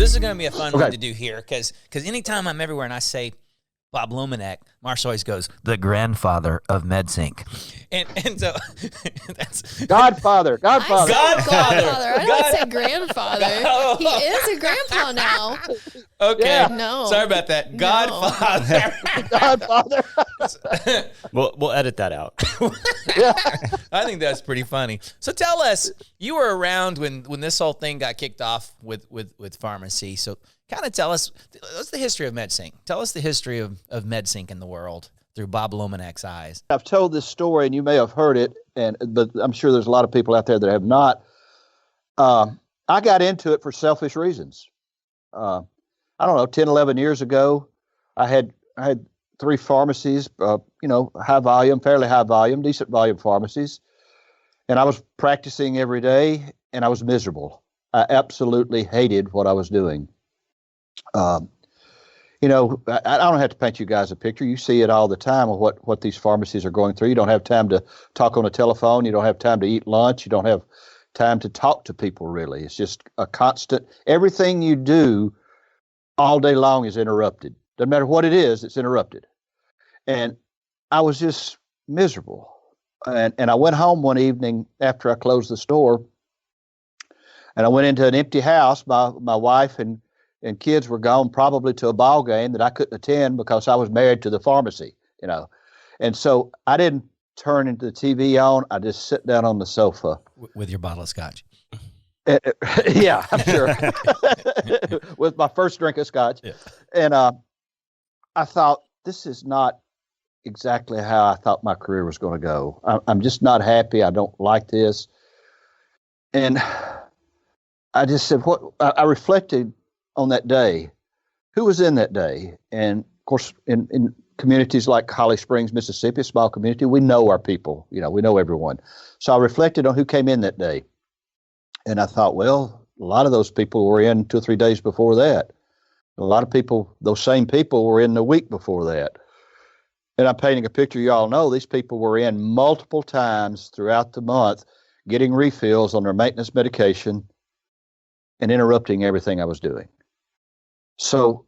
this is going to be a fun one to do here because anytime I'm everywhere and I say Bob Lomenick, Marsha always goes, the grandfather of MedSync. And so that's Godfather. Godfather. I don't say grandfather. He is a grandpa now. Okay. Yeah. No. Sorry about that. Godfather. Godfather. We'll edit that out. Yeah. I think that's pretty funny. So tell us, you were around when this whole thing got kicked off with pharmacy. So kind of tell us, what's the history of MedSync? Tell us the history of MedSync in the world through Bob Lomenick's eyes. I've told this story, and you may have heard it, but I'm sure there's a lot of people out there that have not. I got into it for selfish reasons. I don't know, 10, 11 years ago, I had 3 pharmacies, fairly high volume, decent volume pharmacies. And I was practicing every day, and I was miserable. I absolutely hated what I was doing. I don't have to paint you guys a picture. You see it all the time of what these pharmacies are going through. You don't have time to talk on the telephone. You don't have time to eat lunch. You don't have time to talk to people, really. It's just a constant, everything you do all day long is interrupted. Doesn't matter what it is, it's interrupted. And I was just miserable. And I went home one evening after I closed the store, and I went into an empty house. My wife and kids were gone, probably to a ball game that I couldn't attend because I was married to the pharmacy, And so I didn't turn into the TV on. I just sit down on the sofa. With your bottle of scotch. Yeah, I'm sure. With my first drink of scotch. Yeah. And I thought, this is not exactly how I thought my career was going to go. I'm just not happy. I don't like this. And I just said, I reflected on that day. Who was in that day? And of course, in communities like Holly Springs, Mississippi, a small community, we know our people, we know everyone. So I reflected on who came in that day. And I thought, well, a lot of those people were in 2 or 3 days before that. A lot of people, those same people were in the week before that. And I'm painting a picture. You all know these people were in multiple times throughout the month getting refills on their maintenance medication and interrupting everything I was doing. So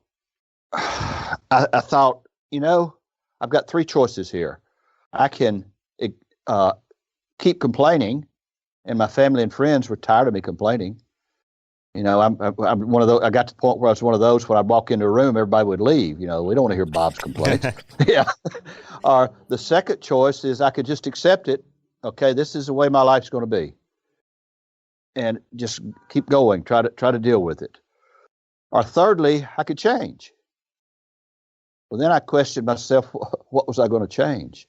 I thought, I've got 3 choices here. I can keep complaining, and my family and friends were tired of me complaining. I'm one of those. I got to the point where I was one of those. When I walk into a room, everybody would leave. We don't want to hear Bob's complaints. Yeah. Or the second choice is I could just accept it. Okay, this is the way my life's going to be, and just keep going. Try to deal with it. Or thirdly, I could change. Well, then I questioned myself. What was I going to change?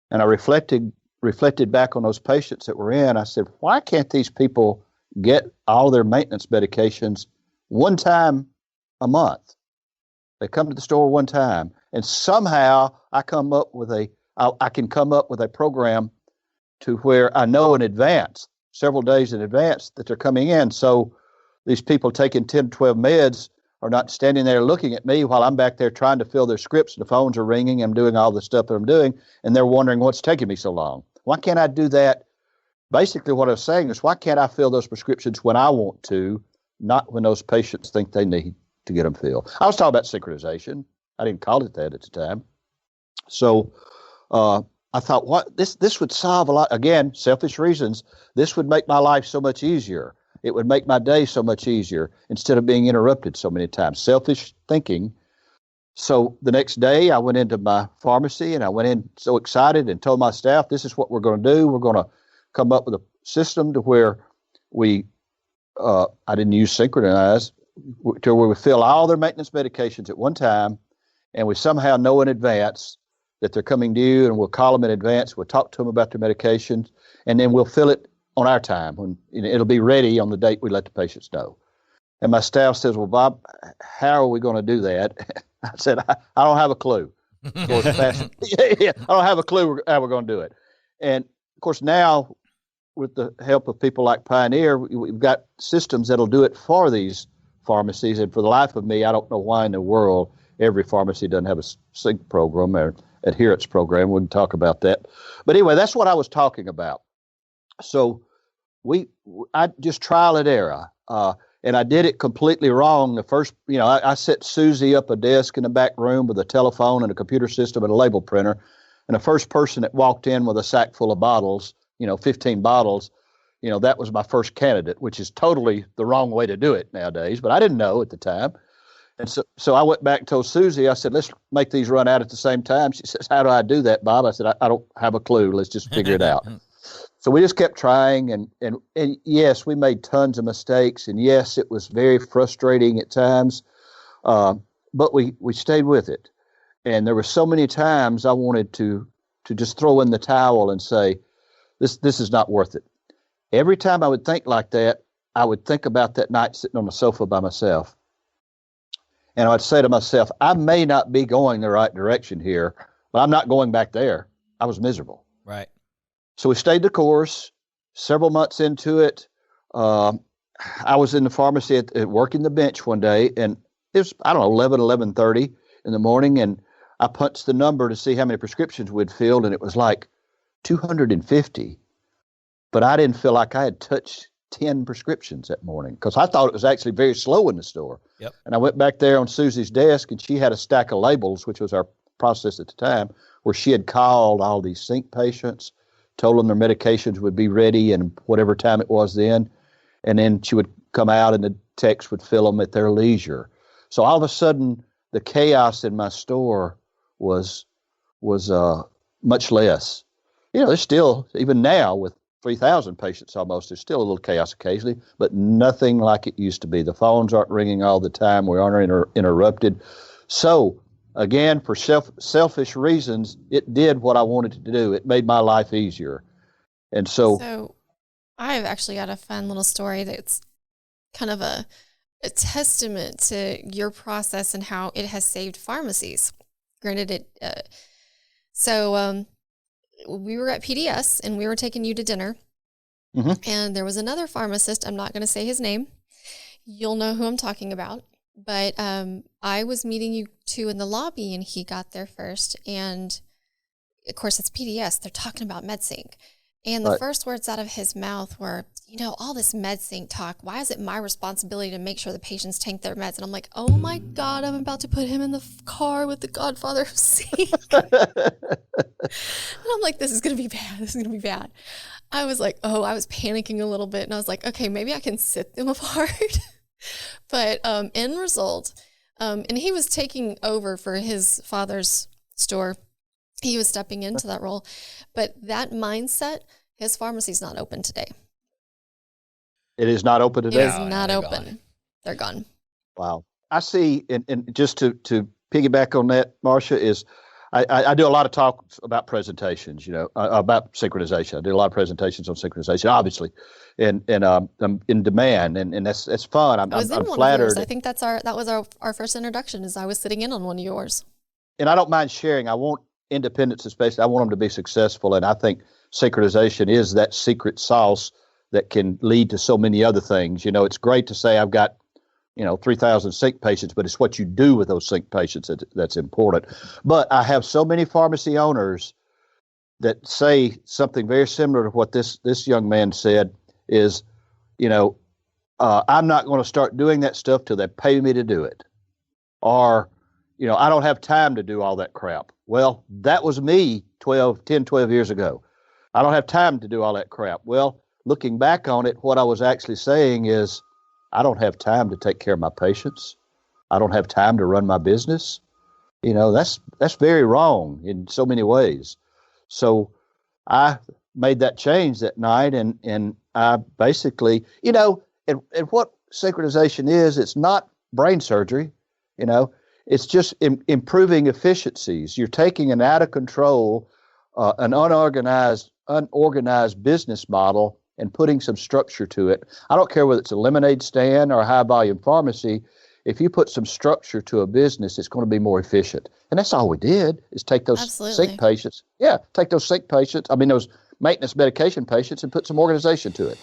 And I reflected back on those patients that were in. I said, why can't these people get all their maintenance medications one time a month? They come to the store one time, and somehow I can come up with a program to where I know in advance, several days in advance, that they're coming in. So these people taking 10, 12 meds are not standing there looking at me while I'm back there trying to fill their scripts. The phones are ringing. I'm doing all the stuff that I'm doing, and they're wondering what's taking me so long. Why can't I do that? Basically, what I was saying is, why can't I fill those prescriptions when I want to, not when those patients think they need to get them filled? I was talking about synchronization. I didn't call it that at the time. So I thought, this would solve a lot. Again, selfish reasons. This would make my life so much easier. It would make my day so much easier instead of being interrupted so many times. Selfish thinking. So the next day, I went into my pharmacy, and I went in so excited and told my staff, this is what we're going to do. We're going to come up with a system to where I didn't use Synchronize, to where we fill all their maintenance medications at one time, and we somehow know in advance that they're coming due, and we'll call them in advance. We'll talk to them about their medications, and then we'll fill it on our time when it'll be ready on the date we let the patients know. And my staff says, well, Bob, how are we going to do that? I said, I don't have a clue. Of course, I don't have a clue how we're going to do it. And of course, now with the help of people like Pioneer, we've got systems that'll do it for these pharmacies. And for the life of me, I don't know why in the world every pharmacy doesn't have a sync program or adherence program. We can talk about that. But anyway, that's what I was talking about. So I just trial and error. And I did it completely wrong. The first, I set Susie up a desk in the back room with a telephone and a computer system and a label printer. And the first person that walked in with a sack full of bottles, 15 bottles, that was my first candidate, which is totally the wrong way to do it nowadays. But I didn't know at the time. And so I went back and told Susie, I said, let's make these run out at the same time. She says, how do I do that, Bob? I said, I don't have a clue. Let's just figure it out. So we just kept trying. And yes, we made tons of mistakes. And yes, it was very frustrating at times. But we stayed with it. And there were so many times I wanted to just throw in the towel and say, this is not worth it. Every time I would think like that, I would think about that night sitting on the sofa by myself. And I'd say to myself, I may not be going the right direction here, but I'm not going back there. I was miserable. Right. So we stayed the course. Several months into it, I was in the pharmacy at working the bench one day, and it was, 11:30 in the morning, and I punched the number to see how many prescriptions we'd filled, and it was like 250. But I didn't feel like I had touched 10 prescriptions that morning because I thought it was actually very slow in the store. Yep. And I went back there on Susie's desk, and she had a stack of labels, which was our process at the time, where she had called all these sync patients, told them their medications would be ready and whatever time it was then. And then she would come out and the techs would fill them at their leisure. So all of a sudden, the chaos in my store was much less. There's still, even now with 3,000 patients almost, there's still a little chaos occasionally, but nothing like it used to be. The phones aren't ringing all the time. We aren't interrupted. So again, for selfish reasons, it did what I wanted it to do. It made my life easier. And so I've actually got a fun little story that's kind of a testament to your process and how it has saved pharmacies. Granted, we were at PDS and we were taking you to dinner. Mm-hmm. And there was another pharmacist. I'm not going to say his name. You'll know who I'm talking about. But I was meeting you two in the lobby and he got there first. And of course, it's PDS. They're talking about MedSync. And the first words out of his mouth were, all this MedSync talk, why is it my responsibility to make sure the patients take their meds? And I'm like, oh my God, I'm about to put him in the car with the godfather of Sync. And I'm like, this is going to be bad. This is going to be bad. I was like, I was panicking a little bit. And I was like, okay, maybe I can sit them apart. But end result, and he was taking over for his father's store. He was stepping into that role. But that mindset, his pharmacy's not open today. It is not open today? It is not open. Gone. They're gone. Wow. I see, and just to piggyback on that, Marsha, is I do a lot of talks about presentations, about synchronization. I do a lot of presentations on synchronization, obviously, and I'm in demand, and that's fun. I'm flattered. I think that was our first introduction. Is I was sitting in on one of yours. And I don't mind sharing. I want independence, especially. I want them to be successful, and I think synchronization is that secret sauce that can lead to so many other things. It's great to say I've got 3,000 sync patients, but it's what you do with those sync patients that's important. But I have so many pharmacy owners that say something very similar to what this young man said is, I'm not going to start doing that stuff till they pay me to do it. Or, I don't have time to do all that crap. Well, that was me 12 years ago. I don't have time to do all that crap. Well, looking back on it, what I was actually saying is, I don't have time to take care of my patients. I don't have time to run my business. That's very wrong in so many ways. So I made that change that night, and I basically, and what synchronization is, it's not brain surgery, it's just improving efficiencies. You're taking an out of control, an unorganized business model and putting some structure to it. I don't care whether it's a lemonade stand or a high volume pharmacy. If you put some structure to a business, it's going to be more efficient. And that's all we did is take those sync patients. Yeah, take those sync patients, those maintenance medication patients, and put some organization to it.